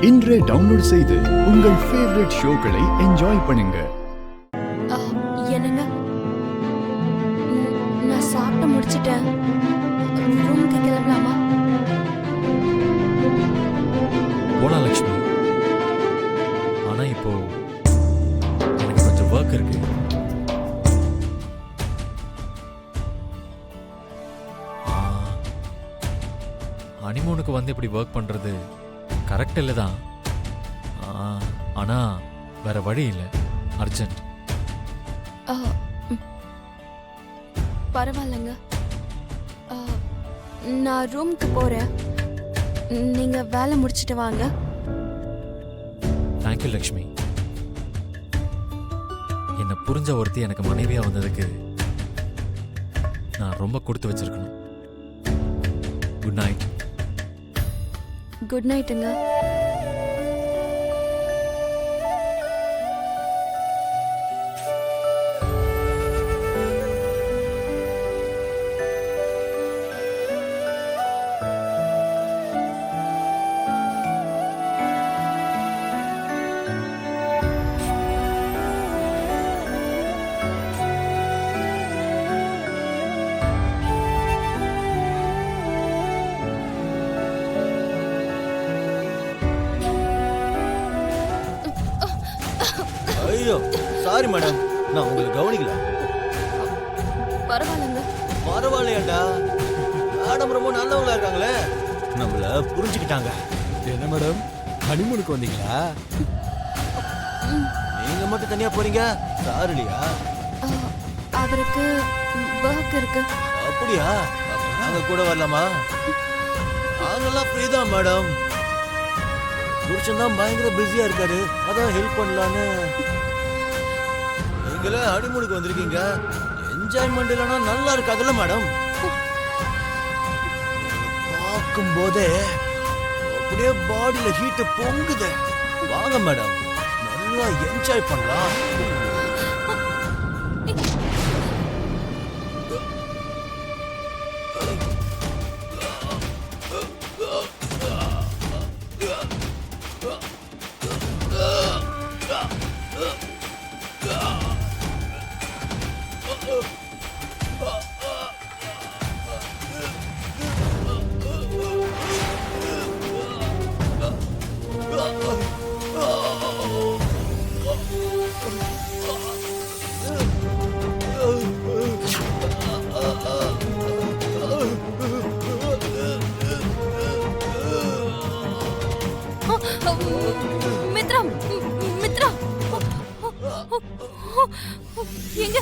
இன்றே டவுன்லோட் செய்து உங்கள் ஃபேவரட் ஷோக்களை என்ஜாய் பண்ணுங்க. என்னங்க, நான் சாப்பிட்டு முடிச்சிட்டேன். ரூமுக்கு கிளம்பலாமா? போலாம் லக்ஷ்மி. ஆனா இப்போ எனக்கு கொஞ்சம் ஒர்க் இருக்கு. ஹனிமூனுக்கு வந்து இப்படி ஒர்க் பண்றது கரெக்ட் இல்லை தான். ஆனா வேற வழி இல்லை, அர்ஜென்ட். பரவாயில்லைங்க, நான் ரூமுக்கு போறேன். நீங்க வேலை முடிச்சிட்டு வாங்க. தேங்க்யூ லக்ஷ்மி. என்னை புரிஞ்ச ஒருத்தி எனக்கு மனைவியா வந்ததுக்கு நான் ரொம்ப கொடுத்து வச்சிருக்கணும். Good night. குட் நைட்டுங்க. ஐயோ சாரி மேடம், நான் உங்களுக்கு கவனிக்கல. பரவாயில்லைங்க. பரவாயில்லையாண்டா, மேடம் ரொம்ப நல்லவங்களா இருக்காங்களே, நம்மள புரிஞ்சுக்கிட்டாங்க. என்ன மேடம், ஹனிமூனுக்கு வந்தீங்களா? நீங்க மட்டும் தனியா போறீங்க, சார் இல்லையா? அவருக்கு ஒர்க் இருக்கு. அப்படியா? நாங்க கூட வரலாமா? நாங்கெல்லாம் ஃப்ரீ தான் மேடம். புருஷன் தான் பயங்கர பிஸியா இருக்காரு, அதான் ஹெல்ப் பண்ணலான்னு. நீங்களே ஹனிமூனுக்கு வந்திருக்கீங்க, என்ஜாய்மெண்ட் இல்லைன்னா நல்லா இருக்காதுல்ல மேடம்? பார்க்கும் போதே அப்படியே பாடியில ஹீட் பொங்குது. வாங்க மேடம், நல்லா என்ஜாய் பண்ணலாம். மித்ரா, மித்ரா, எங்க?